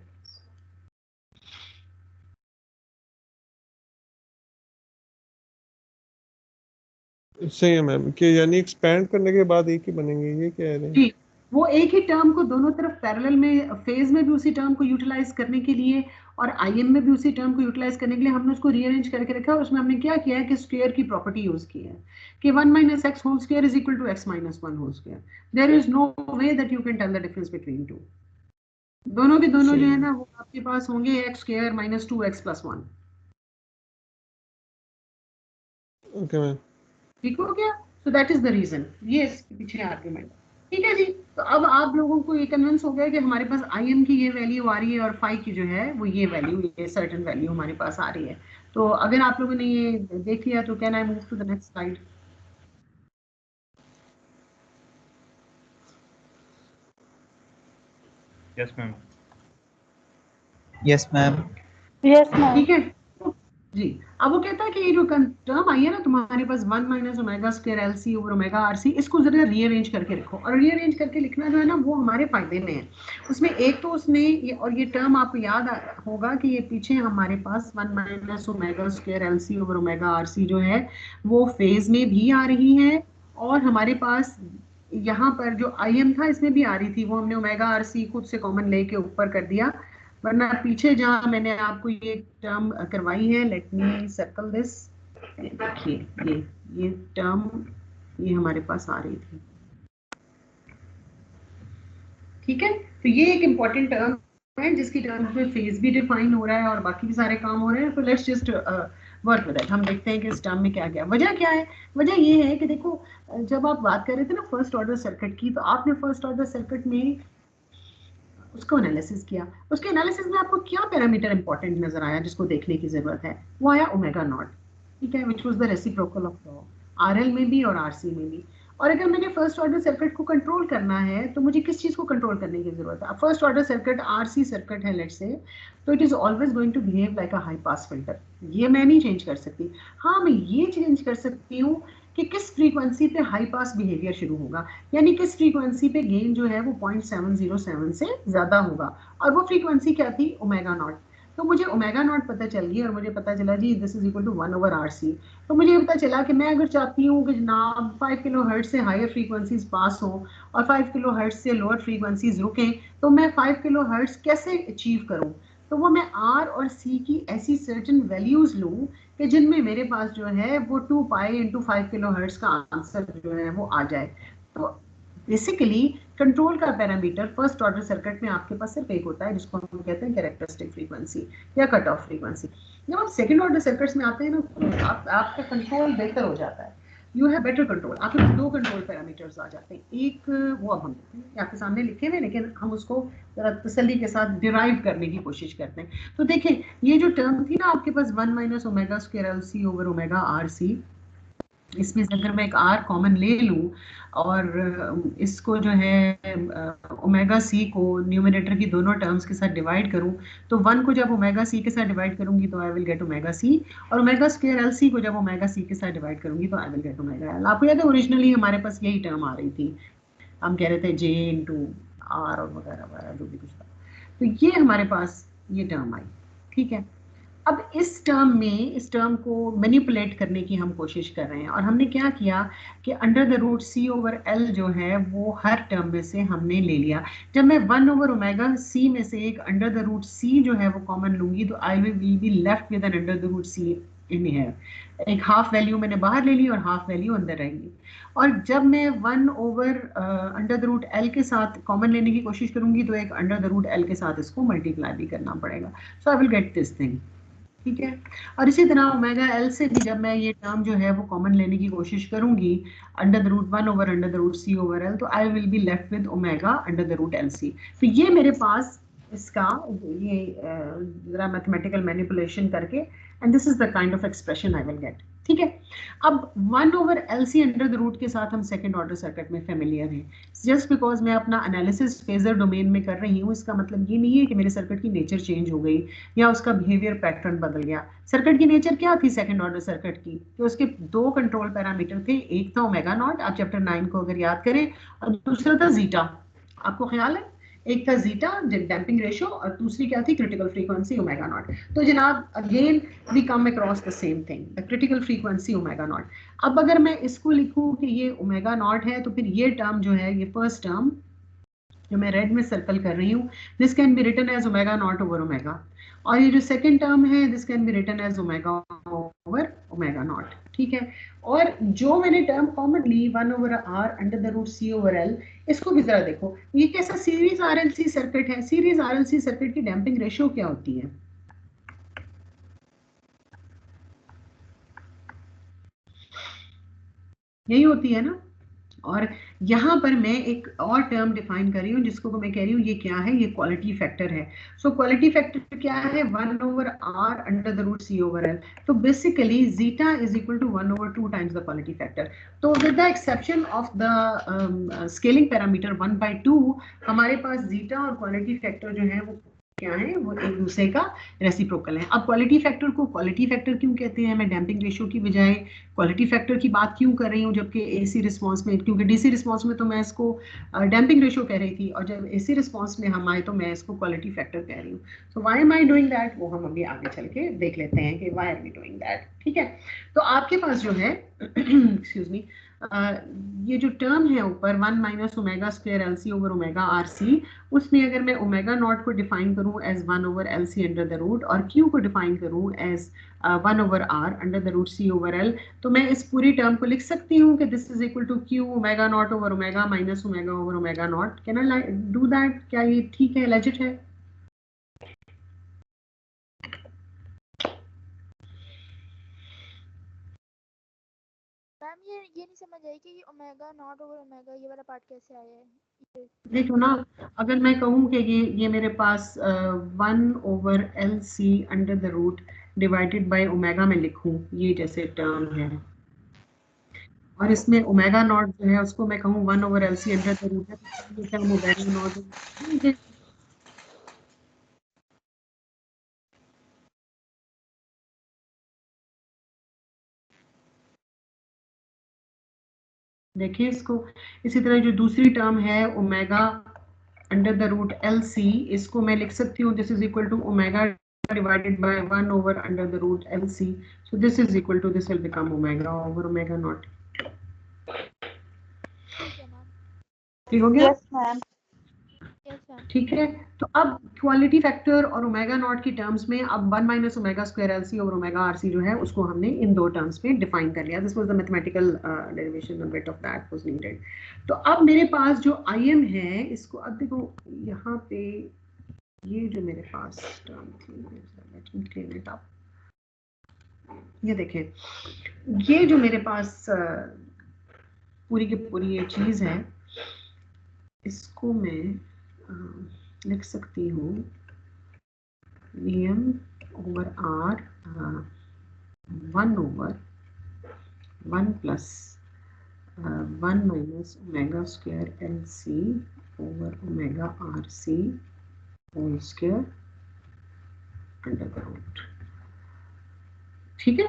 सही है मैम, कि यानी एक्सपेंड करने के बाद एक ही बनेंगे, ये कह रहे हैं? जी, वो एक ही टर्म को दोनों तरफ पैरेलल में, फेज में भी उसी टर्म को यूटिलाइज करने के लिए और आईएम में भी उसी टर्म को यूटिलाइज करने के लिए हमने उसको रीअरेंज करके रखा है। और उसमें हमने क्या किया है कि स्क्वायर की प्रॉपर्टी यूज की है कि 1 minus X whole square is equal to X minus 1 whole square. There is no way that you can tell the difference between two. दोनों के दोनों जो है ना वो आपके पास होंगे x square minus 2 x plus 1। Okay ma'am. ठीक हो गया? So that is the reason, ये इसके पीछे आर्ग्यूमेंट। ठीक है जी। तो अब आप लोगों को ये कन्विंस हो गया कि हमारे पास आई एम की ये वैल्यू आ रही है और फाई की जो है वो ये वैल्यू, ये सर्टेन वैल्यू हमारे पास आ रही है। तो अगर आप लोगों ने ये देख लिया तो can I move to the next slide. Yes ma'am. Yes ma'am. Yes ma'am. ठीक है जी। अब वो कहता है कि ये जो टर्म आई है ना तुम्हारे पास 1 minus omega square L C over omega R C, इसको जरा रीअरेंज करके रखो। और रीअरेंज करके लिखना जो है ना वो हमारे फायदे में है। उसमें एक तो उसने ये, और ये टर्म आपको याद होगा कि ये पीछे हमारे पास 1 minus omega square L C over omega R C जो है वो फेज में भी आ रही है, और हमारे पास यहाँ पर जो आई एम था इसमें भी आ रही थी, वो हमने ओमेगा आर सी खुद से कॉमन लेके ऊपर कर दिया। वरना पीछे जहां मैंने आपको ये टर्म करवाई है, लेट मी सर्कल दिस, देखिए ये टर्म ये हमारे पास आ रही थी। ठीक है, तो ये एक इंपॉर्टेंट टर्म है जिसकी टर्म्स में फेज भी डिफाइन हो रहा है और बाकी भी सारे काम हो रहे हैं। तो let's just work with it. हम देखते हैं कि इस टर्म में क्या गया। वजह क्या है? वजह ये है कि देखो, जब आप बात कर रहे थे ना फर्स्ट ऑर्डर सर्किट की, तो आपने फर्स्ट ऑर्डर सर्किट में उसको एनालिसिस किया। उसके एनालिसिस में आपको क्या पैरामीटर इंपॉर्टेंट नजर आया जिसको देखने की जरूरत है? वो आया ओमेगा नॉट। ठीक है, which was the reciprocal of law, RL में भी और आरसी में भी। और अगर मैंने फर्स्ट ऑर्डर सर्किट को कंट्रोल करना है तो मुझे किस चीज को कंट्रोल करने की जरूरत है? अब first order circuit RC circuit है लेट्स से, तो it is always going to behave like a high pass filter. ये मैं नहीं चेंज कर सकती। हाँ, मैं ये चेंज कर सकती हूँ कि किस फ्रीक्वेंसी पे हाई पास बिहेवियर शुरू होगा, यानी किस फ्रीक्वेंसी पे गेन जो है वो 0.707 से ज्यादा होगा। और वो फ्रीक्वेंसी क्या थी? Omega naught. तो मुझे ओमेगा नॉट पता चल गई और मुझे पता चला जी this is equal to 1 over R C. तो मुझे पता चला कि मैं अगर चाहती हूँ कि जनाब 5 किलो हर्ट्ज से हायर फ्रीक्वेंसीज पास हो और 5 किलो हर्ट्ज से लोअर फ्रीक्वेंसीज रुकें, तो मैं 5 किलो हर्ट्ज कैसे अचीव करूँ? तो वो मैं आर और सी की ऐसी सर्टेन वैल्यूज लूँ कि जिनमें मेरे पास जो है वो 2 पाई इंटू 5 किलो हर्ट्ज का आंसर जो है वो आ जाए। तो बेसिकली कंट्रोल का पैरामीटर फर्स्ट ऑर्डर सर्किट में आपके पास सिर्फ एक होता है जिसको हम कहते हैं कैरेक्टरिस्टिक फ्रीक्वेंसी या कट ऑफ फ्रीक्वेंसी। जब आप सेकंड ऑर्डर सर्किट्स में आते हैं ना, आपका कंट्रोल बेहतर हो जाता है, यू हैव बेटर कंट्रोल। आपके पास दो कंट्रोल पैरामीटर्स आ जाते हैं। एक वो अब हम आपके सामने लिखे हुए, लेकिन हम उसको जरा तसल्ली के साथ डिराइव करने की कोशिश करते हैं। तो देखें, ये जो टर्म थी ना आपके पास 1 minus omega square L C over omega R C, इसमें से अगर मैं एक आर कॉमन ले लूं और इसको जो है ओमेगा सी को न्यूमरेटर की दोनों टर्म्स के साथ डिवाइड करूं, तो 1 को जब ओमेगा सी के साथ डिवाइड करूंगी तो I will get omega C, और ओमेगा स्क्वायर एल सी को जब ओमेगा सी के साथ डिवाइड करूंगी तो I will get omega L. आपको याद है ओरिजिनली हमारे पास यही टर्म आ रही थी, हम कह रहे थे जे इंटू आर और वगैरह वगैरह जो भी कुछ था। तो ये हमारे पास ये टर्म आई। ठीक है, अब इस टर्म को मैनिपुलेट करने की हम कोशिश कर रहे हैं, और हमने क्या किया कि under the root C over L जो है वो हर टर्म में से हमने ले लिया। जब मैं 1 ओवर ओमेगा सी में से एक अंडर द रूट सी जो है वो कॉमन लूंगी तो I will be left with an under the root C in here. एक हाफ वैल्यू मैंने बाहर ले ली और हाफ वैल्यू अंदर रहेगी। और जब मैं 1 over under the root L के साथ कॉमन लेने की कोशिश करूंगी तो एक अंडर द रूट एल के साथ इसको मल्टीप्लाई भी करना पड़ेगा। So I will get this thing. ठीक है, और इसी तरह ओमेगा एल से भी जब मैं ये टर्म जो है वो कॉमन लेने की कोशिश करूंगी under the root 1 over under the root C over L, तो I will be left with omega under the root L C. तो ये मेरे पास इसका ये जरा मैथमेटिकल मैनिपुलेशन करके, and this is the kind of expression I will get. ठीक है, अब 1 over L C under the root के साथ हम सेकेंड ऑर्डर सर्किट में फेमिलियर हैं। जस्ट बिकॉज मैं अपना एनालिसिस फेजर डोमेन में कर रही हूँ इसका मतलब ये नहीं है कि मेरे सर्किट की नेचर चेंज हो गई या उसका बिहेवियर पैटर्न बदल गया। सर्किट की नेचर क्या थी सेकंड ऑर्डर सर्किट की? कि उसके दो कंट्रोल पैरामीटर थे, एक था ओमेगा नॉट, आप चैप्टर 9 को अगर याद करें, और दूसरा था जीटा। आपको ख्याल है, एक था जीटा डैम्पिंग रेशियो और दूसरी क्या थी? Critical frequency omega naught. तो जनाब again we come across the same thing, the critical frequency omega naught. अब अगर मैं इसको लिखूं कि ये ओमेगा नॉट है, तो फिर ये टर्म जो है, ये फर्स्ट टर्म जो मैं रेड में सर्कल कर रही हूँ, this can be written as omega naught over omega, और ये जो सेकंड टर्म है this can be written as omega over omega naught. ठीक है, और जो मैंने टर्म कॉमन ली 1 over R under the root C over L, इसको भी जरा देखो, ये कैसा सीरीज आरएलसी सर्किट है। सीरीज आरएलसी सर्किट की डैम्पिंग रेशियो क्या होती है? यही होती है ना, और यहाँ पर मैं एक और टर्म डिफाइन कर रही हूँ जिसको मैं कह रही हूँ ये क्या है, ये क्वालिटी फैक्टर है। सो क्वालिटी फैक्टर क्या है, 1/r under the root c over l। तो basically zeta is equal to 1/2 times the quality factor. तो with the exception of the scaling parameter 1/2 हमारे पास जीटा और क्वालिटी फैक्टर जो है वो क्या है, वो एक दूसरे का रेसिप्रोकल है। अब क्वालिटी फैक्टर को क्वालिटी फैक्टर क्यों कहते हैं, मैं डैम्पिंग रेशियो की बजाय क्वालिटी फैक्टर की बात क्यों कर रही हूँ, जबकि एसी रिस्पांस में, क्योंकि डीसी रिस्पांस में तो मैं इसको डैम्पिंग रेशियो कह रही थी, और जब एसी रिस्पांस में हम आए तो मैं इसको क्वालिटी फैक्टर कह रही हूँ। So why am I doing that, वो हम अभी आगे चल के देख लेते हैं कि why are we doing that. ठीक है, तो आपके पास जो है एक्सक्यूज मी, ये जो टर्म है ऊपर 1 minus omega square L C over omega R C, उसमें अगर मैं ओमेगा नॉट को डिफाइन करूं as 1 over L C under the root, और क्यू को डिफाइन करूं as 1 over R under the root C over L, तो मैं इस पूरी टर्म को लिख सकती हूँ कि this is equal to Q omega naught over omega minus omega over omega naught. Can I do that? क्या ये ठीक है, लेजिट है? मैम ये नहीं समझ आई कि ये ओमेगा नॉट ओवर ओमेगा ये वाला पार्ट कैसे आया है। देखो ना, अगर मैं कहूँ कि ये मेरे पास 1 over L C under the root divided by omega में लिखूं, ये जैसे टर्म है, और इसमें ओमेगा नॉट जो है उसको मैं कहूँ 1 over L C under the root है, तो ये टर्म ओमेगा नॉट। देखिए इसको, इसी तरह जो दूसरी टर्म है omega under the root L C, इसको मैं लिख सकती हूँ this is equal to omega divided by 1 over under the root LC. So this is equal to, this will become omega over omega naught. ठीक है ma'am. ठीक हो गया? Yes ma'am. Yes ma'am. ठीक है, तो अब क्वालिटी फैक्टर और ओमेगा नॉट की टर्म्स में अब 1 minus omega square L C और ओमेगा आर सी जो है उसको हमने इन दो टर्म्स में डिफाइन कर लिया। This was the mathematical derivation, a bit of that was needed. तो अब मेरे पास जो आई एम है, इसको अब देखो यहाँ पे ये जो मेरे पास टर्म थी, ये देखें, ये जो मेरे पास पूरी की पूरी ये चीज है, इसको मैं लिख सकती हूँ Vm over R 1 over 1 plus 1 minus omega square LC over omega RC whole square under the root। ठीक है,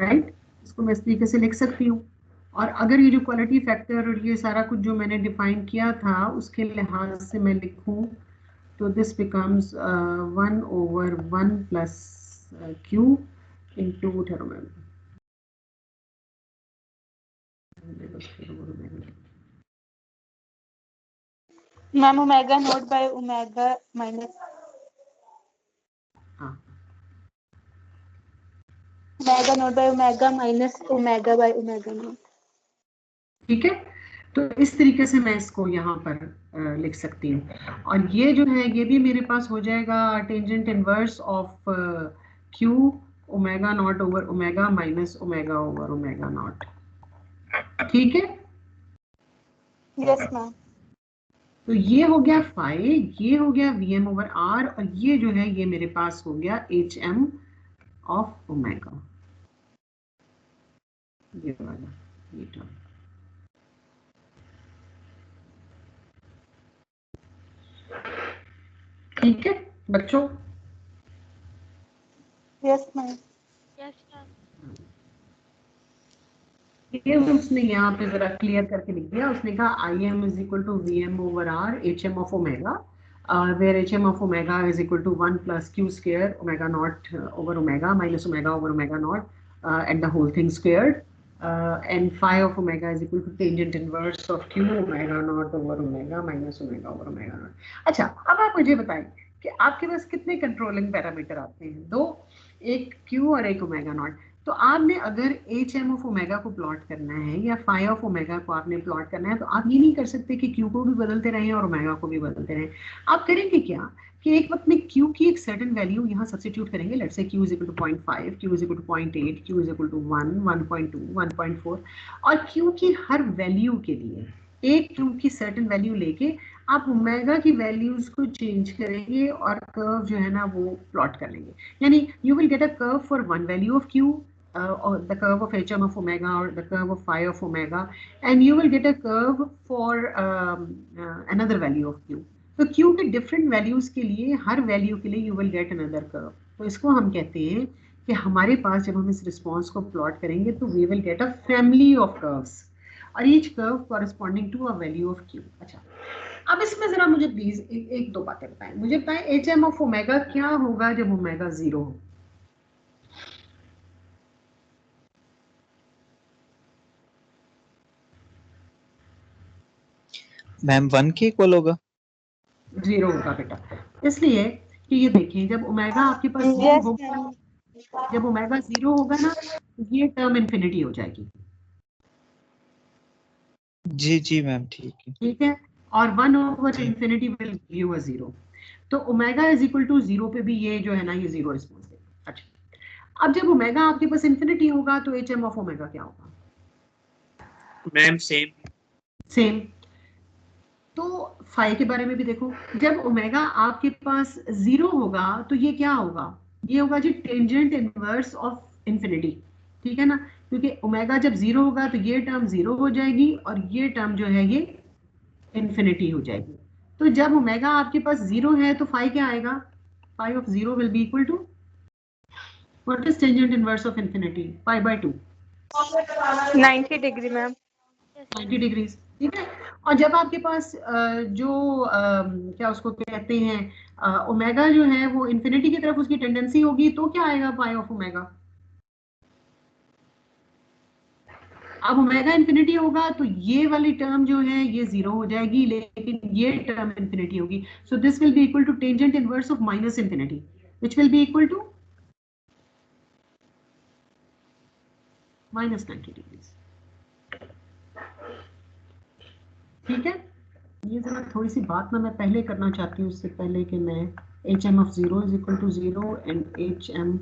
राइट? इसको मैं इस तरीके से लिख सकती हूँ। और अगर ये जो क्वालिटी फैक्टर और ये सारा कुछ जो मैंने डिफाइन किया था उसके लिहाज से मैं लिखूं, तो this becomes 1 over 1 plus q into ma'am omega naught by omega minus omega naught by omega minus omega by omega naught. ठीक है, तो इस तरीके से मैं इसको यहाँ पर लिख सकती हूँ। और ये जो है ये भी मेरे पास हो जाएगा tangent inverse of Q omega naught over omega minus omega over omega naught. ठीक है, यस मैम। तो ये हो गया फाई, ये हो गया Vm ओवर आर, और ये जो है ये मेरे पास हो गया Hm ऑफ ओमेगा, ये वाला ये टर्म। ठीक है बच्चों? Yes ma'am. Yes ma'am. ये उसने यहाँ पे जरा क्लियर करके लिख दिया, उसने कहा Im is equal to Vm over R Hm of omega, where Hm of omega is equal to 1 plus q square omega naught over omega minus omega over omega naught and the whole thing squared, and phi of omega is equal to tangent inverse of q omega naught over omega minus omega over omega naught। अच्छा, अब आप मुझे बताएं कि आपके पास कितने controlling parameter आते हैं? दो, एक q और एक ओमेगा नॉट। तो आपने अगर एच एम ऑफ ओमेगा को प्लॉट करना है या फाई ऑफ ओमेगा को आपने प्लॉट करना है, तो आप ये नहीं कर सकते कि क्यू को भी बदलते रहें और ओमेगा को भी बदलते रहें। आप करेंगे क्या कि एक वक्त में क्यू की एक सर्टेन वैल्यू यहाँ सब्स्टिट्यूट करेंगे, let's say Q is equal to 0.5, Q is equal to 0.8, Q is equal to 1, 1.2, 1.4, और क्यू की हर वैल्यू के लिए एक क्यू की सर्टेन वैल्यू लेके आप ओमेगा की वैल्यूज को चेंज करेंगे और कर्व जो है ना वो प्लॉट कर लेंगे। यानी you will get a curve for one value of Q, or the curve of hm of omega or the curve of phi of omega, and you will get a curve for another value of q. तो q के different values के लिए हर value के लिए you will get another curve. तो इसको हम कहते हैं कि हमारे पास जब हम इस response को plot करेंगे तो we will get a family of curves और each curve corresponding to a value of q. अच्छा, अब इसमें जरा मुझे प्लीज एक दो बातें बताएं। मुझे बताएं एच एम ऑफ ओमेगा क्या होगा जब ओमेगा 0 हो। मैम 1 के इक्वल होगा। 0 होगा बेटा, इसलिए कि ये देखें जब ओमेगा आपके पास 0 होगा, जब ओमेगा 0 होगा ना ये टर्म इन्फिनिटी हो जाएगी। जी जी मैम ठीक है, और 1 over infinity will give you अ 0। तो ओमेगा इज इक्वल टू 0 पे भी ये जो है ना ये 0 रिस्पॉन्स देगा। अच्छा, अब जब ओमेगा आपके पास इन्फिनिटी होगा तो एच एम ऑफ ओमेगा क्या होगा? Ma'am same. तो फाई के बारे में भी देखो, जब ओमेगा आपके पास 0 होगा तो ये क्या होगा? ये होगा जी टेंजेंट इनवर्स ऑफ इन्फिनिटी, ठीक है ना, क्योंकि ओमेगा जब 0 होगा तो ये टर्म 0 हो जाएगी और ये टर्म जो है ये इन्फिनिटी हो जाएगी। तो जब ओमेगा आपके पास 0 है तो फाई क्या आएगा? Phi of 0 will be equal to what is tangent inverse of infinity? Pi by 2, 90 degree ma'am. 90 degree, ठीक है। और जब आपके पास जो क्या उसको कहते हैं ओमेगा जो है वो इन्फिनिटी की तरफ उसकी टेंडेंसी होगी तो क्या आएगा? पाई ऑफ ओमेगा। अब ओमेगा इन्फिनिटी होगा तो ये वाली टर्म जो है ये 0 हो जाएगी, लेकिन ये टर्म इन्फिनिटी होगी। So this will be equal to tangent inverse of minus infinity which will be equal to minus 90 degree, ठीक है। ये जरा थोड़ी सी बात ना मैं पहले करना चाहती हूँ उससे पहले कि मैं H M of 0 is equal to 0 and H M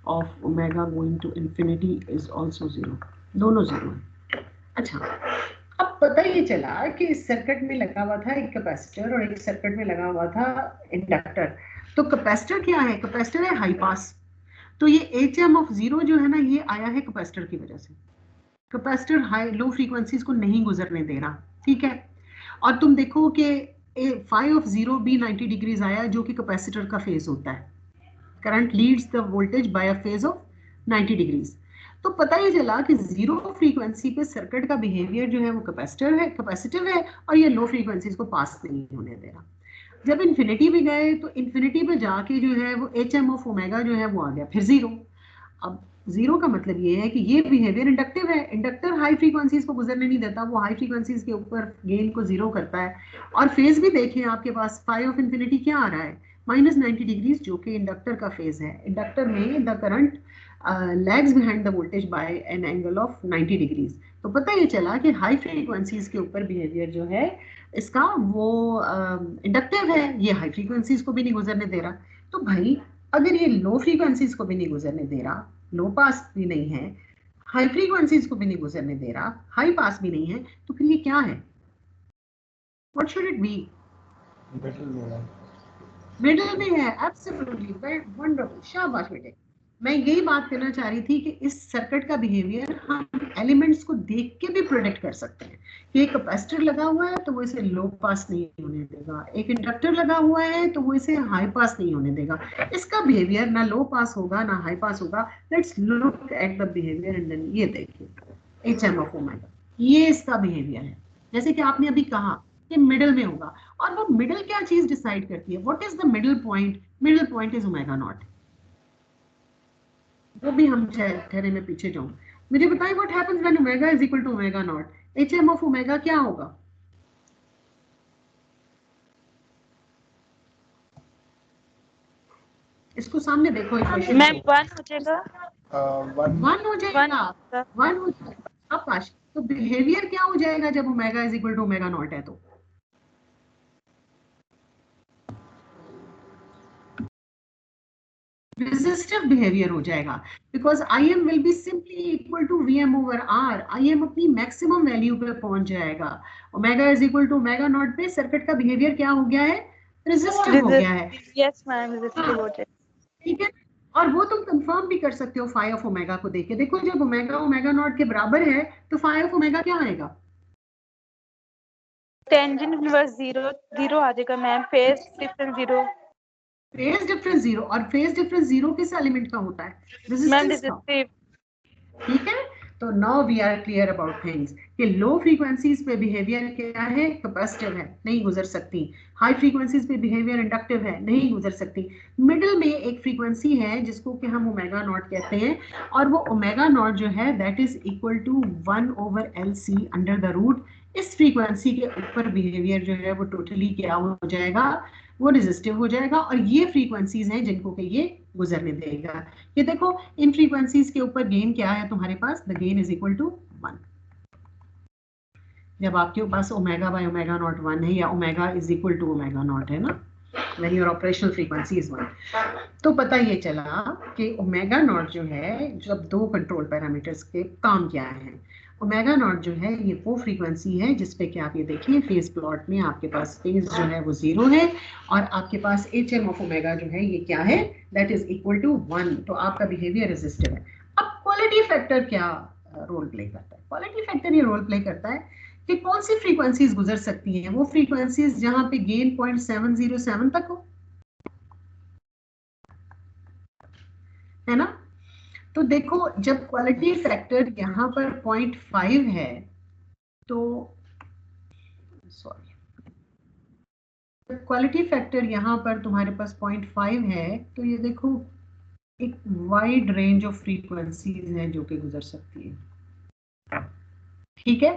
of omega going to infinity is also 0, दोनों 0 है। अच्छा, अब पता ये चला कि इस सर्किट में लगा हुआ था एक कैपेसिटर और एक सर्किट में लगा हुआ था इंडक्टर। तो कैपेसिटर क्या है? कैपेसिटर है हाई पास। तो ये एच एम ऑफ 0 जो है ना ये आया है कैपेसिटर की वजह से। कैपेसिटर हाई लो फ्रीक्वेंसीज को नहीं गुजरने दे रहा, ठीक है। और तुम देखो कि फाई ऑफ 0 भी 90 डिग्रीज आया जो कि कैपेसिटर का फेज होता है। Current leads the voltage bye a phase of 90 degrees. तो पता ही चला कि 0 फ्रीक्वेंसी पे सर्किट का बिहेवियर जो है वो कैपेसिटिव है और ये लो फ्रीक्वेंसीज को पास नहीं होने दे रहा। जब इन्फिनिटी पे गए तो इन्फिनिटी पे जाके जो है वो एच एम ऑफ ओमेगा जो है वो आ गया फिर 0। अब 0 का मतलब ये है कि ये बिहेवियर इंडक्टिव है। इंडक्टर हाई फ्रीक्वेंसीज को गुजरने नहीं देता, वो हाई फ्रीक्वेंसीज के ऊपर गेन को 0 करता है। और फेज भी देखें आपके पास फाई ऑफ इन्फिनिटी क्या आ रहा है? माइनस 90 डिग्रीज, जो कि इंडक्टर का फेज है। इंडक्टर में the current lags behind the voltage by an angle of 90 degrees. तो पता ये चला कि हाई फ्रीक्वेंसीज के ऊपर बिहेवियर जो है इसका वो इंडक्टिव है, ये हाई फ्रीक्वेंसीज को भी नहीं गुजरने दे रहा। तो भाई अगर ये लो फ्रीक्वेंसीज को भी नहीं गुजरने दे रहा, लो पास भी नहीं है, हाई फ्रीक्वेंसीज को भी नहीं गुजरने दे रहा, हाई पास भी नहीं है, तो फिर ये क्या है? What should it be? Middle में है, एब्सोल्युटली वंडरफुल, शाबाश बेटे। मैं यही बात करना चाह रही थी कि इस सर्किट का बिहेवियर हम एलिमेंट्स को देख के भी प्रेडिक्ट कर सकते हैं कि एक कैपेसिटर लगा हुआ है तो वो इसे लो पास नहीं होने देगा, एक इंडक्टर लगा हुआ है तो वो इसे हाई पास नहीं होने देगा। इसका बिहेवियर ना लो पास होगा ना हाई पास होगा। Let's look at the behaviour and then ये देखिए एच एम ऑफ ओमेगा, ये इसका बिहेवियर है। जैसे कि आपने अभी कहा कि मिडिल में होगा, और वो मिडिल क्या चीज डिसाइड करती है? What is the middle point? Middle point is omega naught. वो भी हम ठहरे में पीछे जाऊं, मुझे बताइए what happens when omega is equal to omega naught? H M of omega क्या होगा? इसको सामने देखो इक्वेशन मैम 1 हो जाएगा। 1 हो जाएगा, 1 हो जाएगा। अब पाश तो बिहेवियर क्या हो जाएगा जब omega is equal to omega not है? तो resistive behavior हो जाएगा, because Im will be simply equal to Vm over R। Im अपनी मैक्सिमम वैल्यू पे पहुंच जाएगा। Omega is equal to omega naught पे सर्किट का बिहेवियर क्या हो गया है? रेजिस्टिव हो गया है। यस मैम, रेजिस्टिव हो जाएगा। ठीक है, और वो तुम कंफर्म भी कर सकते हो फाई ऑफ ओमेगा को देख के। देखो जब ओमेगा ओमेगा नॉट के बराबर है तो फाई ऑफ ओमेगा क्या आएगा? टेंजेंट इनवर्स 0 0 आ जाएगा ma'am, phase difference 0। Phase difference 0, और फेज डिफरेंस 0 किस एलिमेंट का होता है? रेजिस्टेंस का। ठीक है, तो now we are clear about things कि लो फ्रीक्वेंसीज पे बिहेवियर क्या है? कैपेसिटिव है, नहीं गुजर सकती। हाई फ्रीक्वेंसीज पे बिहेवियर इंडक्टिव है, नहीं गुजर सकती। मिडिल में एक फ्रीक्वेंसी है जिसको कि हम ओमेगा नॉट कहते हैं, और वो ओमेगा नॉट जो है that is equal to 1 over LC under the root. इस फ्रीक्वेंसी के ऊपर बिहेवियर जो है वो टोटली क्या हो जाएगा? वो रेजिस्टिव हो जाएगा। और ये फ्रीक्वेंसीज हैं जिनको कि ये गुजरने देगा। ये देखो इन फ्रीक्वेंसीज के ऊपर गेन क्या है तुम्हारे पास? The gain is equal to 1। जब आपके पास ओमेगा बाय ओमेगा नॉट 1 है, या omega is equal to omega not है ना, when your operational frequency is 1, तो पता ये चला कि ओमेगा नॉट जो है, जब दो कंट्रोल पैरामीटर्स के काम क्या है। ओमेगा नॉट जो है ये वो फ्रीक्वेंसी है जिसपे कि आप ये देखिए फेज प्लॉट में आपके पास फेज जो है वो 0 है, और आपके पास HM ऑफ ओमेगा जो है ये क्या है? That is equal to 1। तो आपका बिहेवियर रेजिस्टिव है। अब क्वालिटी फैक्टर क्या रोल प्ले करता है? क्वालिटी फैक्टर ये रोल प्ले करता है कि कौन सी फ्रीक्वेंसीज गुजर सकती हैं। वो फ्रीक्वेंसीज जहां पे गेन 0.707 तक हो, है ना। तो देखो जब क्वालिटी फैक्टर यहाँ पर 0.5 है तो सॉरी, क्वालिटी फैक्टर यहाँ पर तुम्हारे पास 0.5 है, तो ये देखो एक वाइड रेंज ऑफ फ्रीक्वेंसीज हैं जो कि गुजर सकती है। ठीक है,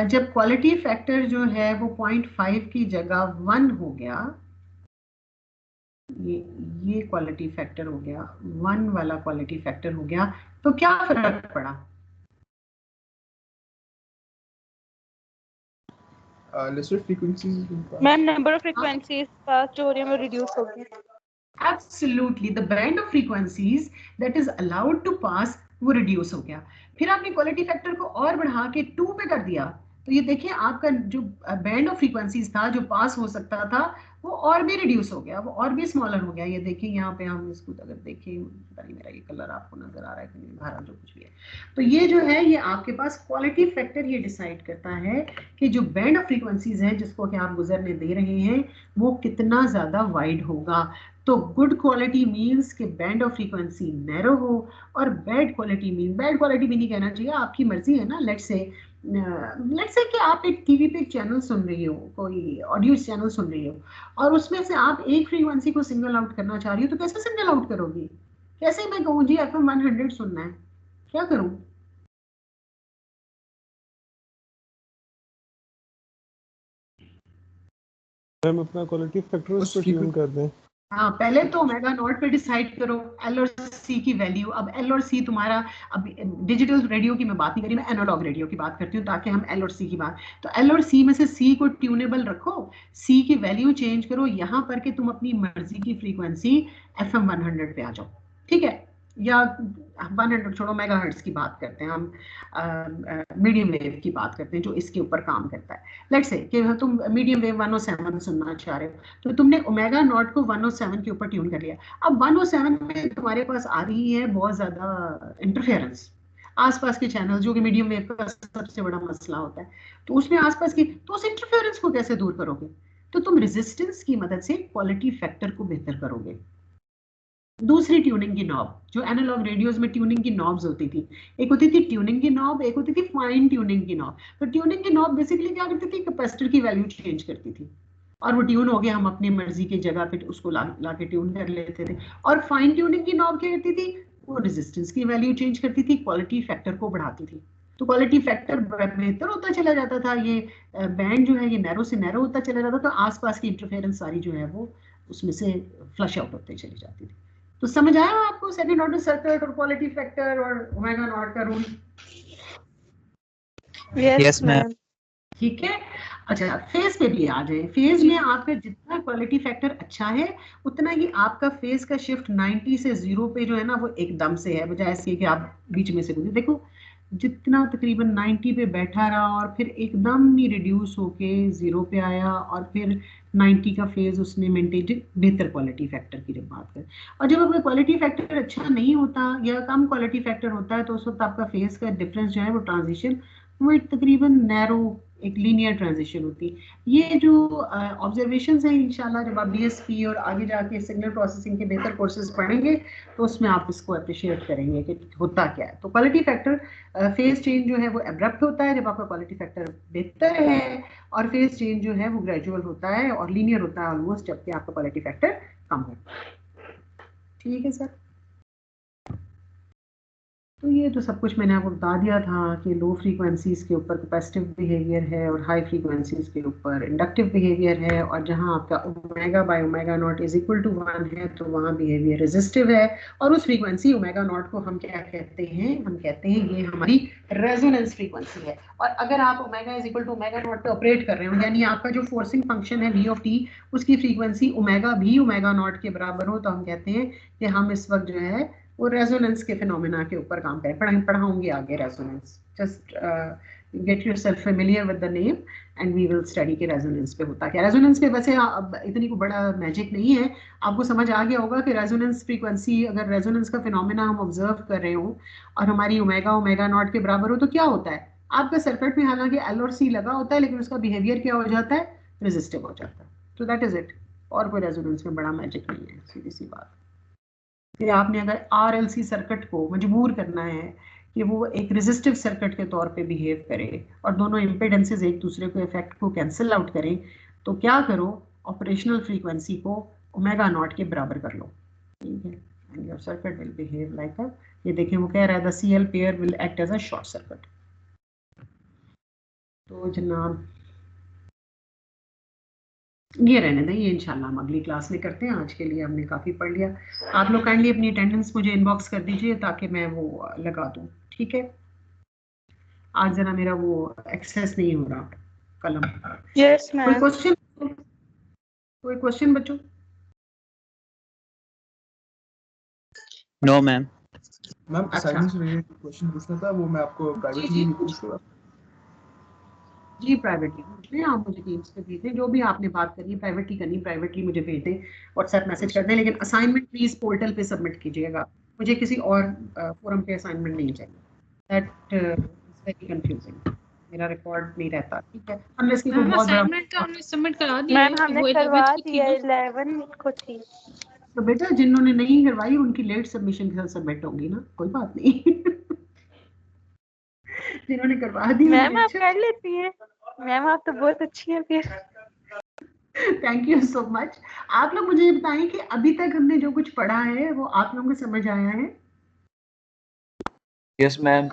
जब क्वालिटी फैक्टर जो है वो 0.5 की जगह 1 हो गया, ये क्वालिटी फैक्टर हो गया 1 वाला क्वालिटी फैक्टर हो गया, तो क्या फर्क पड़ा? Lesser frequencies ma'am number of frequencies pass जो हो रही है वो रिड्यूस हो गई। Absolutely, the band of frequencies that is allowed to pass वो रिड्यूस हो गया। फिर आपने क्वालिटी फैक्टर को और बढ़ा के 2 पे कर दिया, तो ये देखिए आपका जो बैंड ऑफ फ्रीक्वेंसीज था जो पास हो सकता था वो और भी रिड्यूस हो गया, वो और भी स्मॉलर हो गया। ये देखिए यहाँ पे हम इसको अगर देखें, पता नहीं मेरा ये कलर आपको नजर आ रहा है कि नहीं, हरा जो कुछ भी है, तो ये जो है ये आपके पास क्वालिटी फैक्टर ये डिसाइड करता है कि जो बैंड ऑफ फ्रीक्वेंसीज है जिसको कि आप गुजरने दे रहे हैं वो कितना ज्यादा वाइड होगा। तो गुड क्वालिटी मीन्स कि बैंड ऑफ फ्रीक्वेंसी नैरो हो, और bad quality mean, bad quality भी नहीं कहना चाहिए, आपकी मर्जी है ना। लेट्स से कि आप एक टीवी पे एक चैनल सुन रही हो, कोई ऑडियो चैनल सुन रही हो, और उसमें से आप एक फ्रीक्वेंसी को सिंगल आउट करना चाह रही हो, तो कैसे सिंगल आउट करोगी? कैसे मैं कहूँ जी FM 100 सुनना है, क्या करूँ? हम अपना क्वालिटी फैक्टर उस पर ट्यून कर दें। हाँ, पहले तो ओमेगा नॉट पे डिसाइड करो L और C की वैल्यू। अब L और C तुम्हारा, अब डिजिटल रेडियो की मैं बात नहीं करी, मैं एनालॉग रेडियो की बात करती हूँ ताकि हम L और C की बात, तो L और C में से C को ट्यूनेबल रखो, C की वैल्यू चेंज करो यहाँ पर कि तुम अपनी मर्जी की फ्रीक्वेंसी FM 100 पे आ जाओ। ठीक है, या 100 छोड़ो, मेगाहर्ट्ज की बात करते हैं हम, मीडियम वेव की बात करते हैं जो इसके ऊपर काम करता है। लेट्स से कि तुम मीडियम वेव 107 सुनना चाह रहे हो, तो तुमने ओमेगा नॉट को 107 के ऊपर ट्यून कर लिया। अब 107 में तुम्हारे पास आ रही है बहुत ज्यादा इंटरफेरेंस, आसपास के चैनल जो कि मीडियम वेव का सबसे बड़ा मसला होता है, तो उसमें आसपास की, तो उस इंटरफेरेंस को कैसे दूर करोगे? तो तुम रेजिस्टेंस की मदद से क्वालिटी फैक्टर को बेहतर करोगे। दूसरी ट्यूनिंग की नॉब, जो एनालॉग रेडियोस में ट्यूनिंग की नॉब्स होती थी, एक होती थी ट्यूनिंग की नॉब, एक होती थी फाइन ट्यूनिंग की नॉब। तो ट्यूनिंग की नॉब बेसिकली क्या करती थी? कैपेसिटर की वैल्यू चेंज करती थी, और वो ट्यून हो गया, हम अपनी मर्जी की जगह पे उसको ला के ट्यून कर लेते थे। और फाइन ट्यूनिंग की नॉब क्या करती थी? वो रेजिस्टेंस की वैल्यू चेंज करती थी, क्वालिटी फैक्टर को बढ़ाती थी, तो क्वालिटी फैक्टर बेहतर होता चला जाता था। ये बैंड जो है ये नैरो से नैरो होता चला जाता था, तो आसपास की इंटरफेरेंस सारी जो है वो उसमें से फ्लश आउट होते चली जाती थी। तो समझ आया आपको सेकंड ऑर्डर सर्किट और क्वालिटी फैक्टर और ओमेगा नॉट का रूल? Yes ma'am. ठीक है। अच्छा, फेज पे भी आ जाए। फेज में आपका जितना क्वालिटी फैक्टर अच्छा है उतना ही आपका फेज का शिफ्ट 90 से 0 पे जो है ना वो एकदम से है, बजाय ऐसे कि आप बीच में से गुजरे। देखो जितना तकरीबन 90 पे बैठा रहा और फिर एकदम ही रिड्यूस होके 0 पे आया और फिर 90 का फेज उसने मेंटेन, बेहतर क्वालिटी फैक्टर की जब बात करें। और जब आपका क्वालिटी फैक्टर अच्छा नहीं होता या कम क्वालिटी फैक्टर होता है तो उस वक्त आपका फेज का डिफरेंस जो है वो ट्रांजिशन वो एक तकरीबन नैरो एक लीनियर ट्रांजिशन होती है। ये जो ऑब्जर्वेशंस हैं इंशाल्लाह जब आप डीएसपी और आगे जाके सिग्नल प्रोसेसिंग के बेहतर कोर्सेज पढ़ेंगे तो उसमें आप इसको अप्रिशिएट करेंगे कि होता क्या है। तो क्वालिटी फैक्टर फेज चेंज जो है वो एब्रप्ट होता है जब आपका क्वालिटी फैक्टर बेहतर है, और फेज चेंज जो है वो ग्रेजुअल होता है और लीनियर होता है ऑलमोस्ट जबकि आपका क्वालिटी फैक्टर कम होता है। ठीक है सर। तो ये तो सब कुछ मैंने आपको बता दिया था कि लो फ्रीक्वेंसीज के ऊपर कैपेसिटिव बिहेवियर है और हाई फ्रीक्वेंसीज के ऊपर इंडक्टिव बिहेवियर है, और जहां आपका omega by omega not is equal to 1 है तो वहां बिहेवियर रेजिस्टिव है। और उस फ्रीक्वेंसी ओमेगा नॉट को हम क्या कहते हैं? हम कहते हैं ये हमारी रेजोनेंस फ्रीक्वेंसी है। और अगर आप omega is equal to omega naught पे ऑपरेट कर रहे हो यानी आपका जो फोर्सिंग फंक्शन है वी ऑफ टी उसकी फ्रीक्वेंसी ओमेगा भी ओमेगा नॉट के बराबर हो तो हम कहते हैं कि हम इस वक्त जो है वो रेजोनेंस के फिनोमेना के ऊपर काम करें। पढ़ाऊंगी आगे resonance. Just get yourself familiar with the name and we will study के रेजोनेंस पे होता क्या। रेजोनेंस पे वैसे अब इतनी को बड़ा मैजिक नहीं है, आपको समझ आ गया होगा कि रेजोनेंस फ्रीक्वेंसी अगर रेजोनेंस का फिनोमेना हम ऑब्जर्व कर रहे हो और हमारी ओमेगा ओमेगा नॉट के बराबर हो तो क्या होता है? आपका सर्किट में हालांकि एल और सी लगा होता है लेकिन उसका बिहेवियर क्या हो जाता है? रेजिस्टिव हो जाता है। तो दैट इज इट। और कोई रेजोनेंस में बड़ा मैजिक नहीं है, सीधी सी बात। फिर आपने अगर आरएलसी सर्किट को मजबूर करना है कि वो एक रेजिस्टिव सर्किट के तौर पे बिहेव करे और दोनों इम्पीडेंसेस एक दूसरे को इफेक्ट को कैंसिल आउट करें तो क्या करो? ऑपरेशनल फ्रीक्वेंसी को ओमेगा नॉट के बराबर कर लो। ठीक है, and your circuit will behave like a, ये देखें वो कह रहा है the CL pair will act as a short circuit. तो जनाब ये रहने दें, ये इंशाल्लाह हम अगली क्लास में करते हैं। आज के लिए हमने काफ़ी पढ़ लिया। आप लोग काइंडली अपनी अटेंडेंस मुझे इनबॉक्स कर दीजिए ताकि मैं वो लगा दूं। ठीक है, आज जरा मेरा वो एक्सेस नहीं हो रहा कलम। यस कोई मैम। क्वेश्चन? कोई क्वेश्चन बच्चों? No ma'am. मैम असाइनमेंट से रिलेटेड क्वेश्चन पूछना था, वो मैं आपको प्राइवेटली पूछूंगा। जी प्राइवेटली पूछ लें आप, मुझे टीम्स पे भेज दें। जो भी आपने बात करी प्राइवेटली करनी प्राइवेटली मुझे भेज दें, व्हाट्सएप मैसेज कर दें। लेकिन असाइनमेंट प्लीज पोर्टल पे सबमिट कीजिएगा, मुझे किसी और फोरम पे असाइनमेंट नहीं चाहिए। दैट इज वेरी कंफ्यूजिंग, मेरा रिकॉर्ड नहीं रहता। ठीक है, अनलेस की कोई बहुत बड़ा असाइनमेंट तो हमने सबमिट करा दिया मैम हमने करवा दिया 11 को थी। तो बेटा जिन्होंने नहीं करवाई उनकी लेट सबमिशन के साथ सबमिट होगी ना, कोई बात नहीं। जिन्होंने करवा दी मैम आप कर लेती हैं। मैम आप तो बहुत अच्छी हैं फिर। Thank you so much. आप लोग मुझे बताएं कि अभी तक हमने जो कुछ पढ़ा है वो आप लोगों को समझ आया है? Yes ma'am.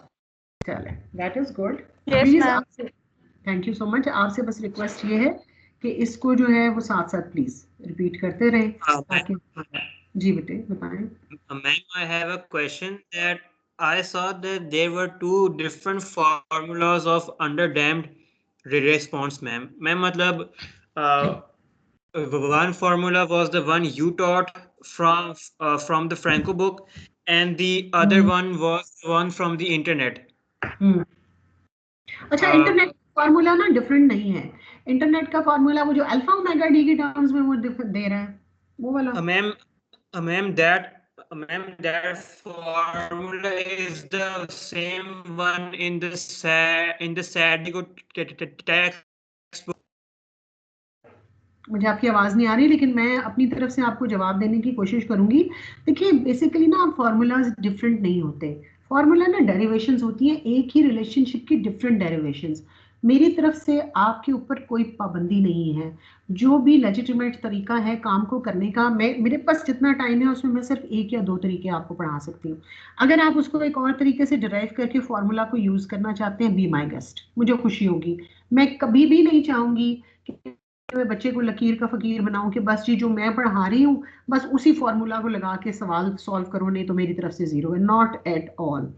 चले, that is good. Yes ma'am. Thank you so much. आपसे बस रिक्वेस्ट ये है कि इसको जो है वो साथ साथ प्लीज रिपीट करते रहें ताकि जी बेटे बताएं। Ma'am, I have a question that I saw that there were two different formulas of underdamped response, ma'am. Ma'am, matlab, one formula was the one you taught from the Franco book, and the other one was one from the internet. अच्छा, internet formula ना different नहीं है। Internet का formula वो जो alpha omega D के terms में वो दे रहा है वो वाला। Ma'am, that formula is the same one in the SADIGO textbook. मुझे आपकी आवाज नहीं आ रही लेकिन मैं अपनी तरफ से आपको जवाब देने की कोशिश करूंगी। देखिए बेसिकली ना फार्मूलाज डिफरेंट नहीं होते। फार्मूला ना डेरिवेशंस होती हैं, एक ही रिलेशनशिप की डिफरेंट डेरिवेशंस। मेरी तरफ से आपके ऊपर कोई पाबंदी नहीं है। जो भी लेजिटिमेट तरीका है काम को करने का, मेरे पास जितना टाइम है उसमें मैं सिर्फ 1 या 2 तरीके आपको पढ़ा सकती हूँ। अगर आप उसको एक और तरीके से डिराइव करके फार्मूला को यूज करना चाहते हैं, बी माई गेस्ट, मुझे खुशी होगी। मैं कभी भी नहीं चाहूंगी कि मैं बच्चे को लकीर का फकीर बनाऊं कि बस जी जो मैं पढ़ा रही हूँ बस उसी फॉर्मूला को लगा के सवाल सॉल्व करो, नहीं तो मेरी तरफ से 0 है। Not at all.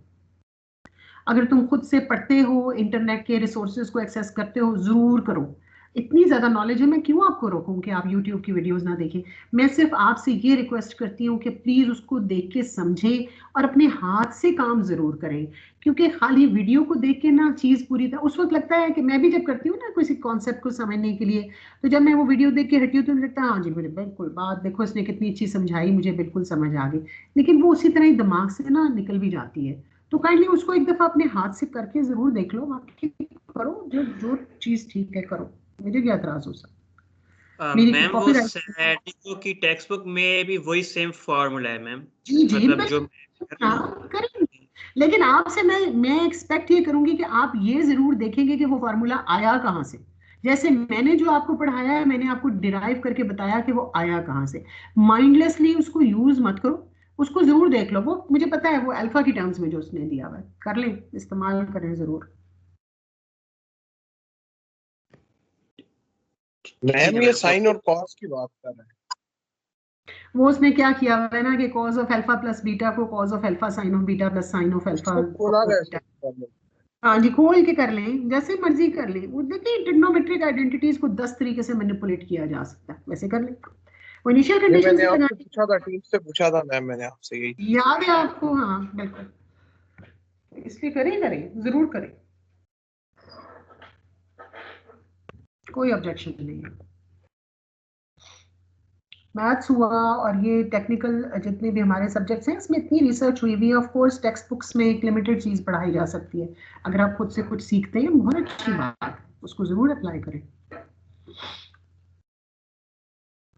अगर तुम खुद से पढ़ते हो, इंटरनेट के रिसोर्सेज को एक्सेस करते हो, जरूर करो। इतनी ज्यादा नॉलेज है, मैं क्यों आपको रोकूं कि आप यूट्यूब की वीडियोस ना देखें। मैं सिर्फ आपसे ये रिक्वेस्ट करती हूँ कि प्लीज उसको देख के समझें और अपने हाथ से काम जरूर करें, क्योंकि खाली वीडियो को देख के ना चीज पूरी तरह उस वक्त लगता है कि मैं भी जब करती हूँ ना किसी कॉन्सेप्ट को समझने के लिए, तो जब मैं वो वीडियो देख के हटी हूँ तो मुझे लगता है हाँ जी मेरे बिल्कुल बात देखो इसने कितनी अच्छी समझाई, मुझे बिल्कुल समझ आ गई, लेकिन वो उसी तरह ही दिमाग से ना निकल भी जाती है। तो काइंडली उसको एक दफा अपने हाथ से करके जरूर देख लो, बाकी करो जो जो चीज ठीक है करो, मुझे क्या एतराज हो सकता। मैम वो सैडिको की टेक्स्ट बुक में भी वही सेम फॉर्मूला है मैम। जी जी मतलब जो करेंगे, लेकिन आपसे मैं एक्सपेक्ट ये करूंगी कि आप ये जरूर देखेंगे कि वो फार्मूला आया कहाँ से। जैसे मैंने जो आपको पढ़ाया है मैंने आपको डिराइव करके बताया कि वो आया कहाँ से। माइंडलेसली उसको यूज मत करो, उसको जरूर देख लो। वो मुझे पता है वो अल्फा की टर्म्स में जो उसने दिया हुआ है, कर लें, इस्तेमाल करें जरूर। मैम ये साइन और कॉस की बात कर रहे हैं, वो उसने क्या किया हुआ है ना कि cos of alpha plus beta को cos of alpha sine of beta plus sine of alpha. हाँ जी खोल के कर लें, जैसे मर्जी कर लें। वो देखिए ट्रिग्नोमेट्रिक आइडेंटिटीज को 10 तरीके से मैनिपुलेट किया जा सकता है, वैसे कर लें। वो इनिशियल कंडीशन मैंने आपसे पूछा था, टीम से पूछा था मैम मैंने आपसे यही याद है आपको? हाँ बिल्कुल, इसलिए करें जरूर करें, कोई ऑब्जेक्शन नहीं है। मैथ्स हुआ और ये टेक्निकल जितने भी हमारे सब्जेक्ट्स हैं इसमें इतनी रिसर्च हुई हुई है। ऑफ कोर्स टेक्स्ट बुक्स में एक लिमिटेड चीज पढ़ाई जा सकती है, अगर आप खुद से कुछ सीखते हैं बहुत अच्छी बात, उसको जरूर अप्लाई करें।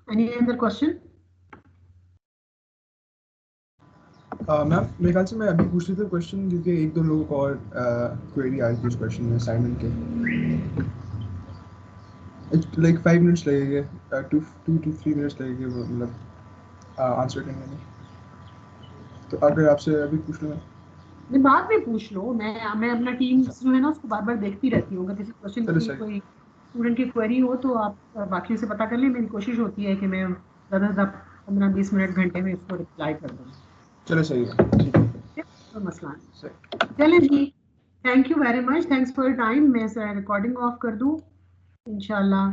Any other question? मैम मेरे ख्याल से मैं अभी पूछ रही थी क्वेश्चन, क्योंकि एक दो लोगों को और क्वेरी आई थी उस क्वेश्चन में असाइनमेंट के। लाइक 5 मिनट्स लगेंगे, 2 to 3 मिनट्स लगेंगे वो मतलब आंसर करने में। तो अगर आपसे अभी पूछ लूँ मैं बाद में पूछ लो, मैं अपना टीम जो है ना उसको बार बार देखती रहती हूँ। अगर किसी क्वेश्चन की कोई स्टूडेंट की क्वेरी हो तो आप बाकियों से पता कर लें। मेरी कोशिश होती है कि मैं ज़्यादा से ज़्यादा 15-20 मिनट घंटे में इसको रिप्लाई कर दूँ। चलो सही है, ठीक है, कोई मसला नहीं। चलें जी, thank you very much, thanks for your time. मैं रिकॉर्डिंग ऑफ कर दूँ इंशाल्लाह।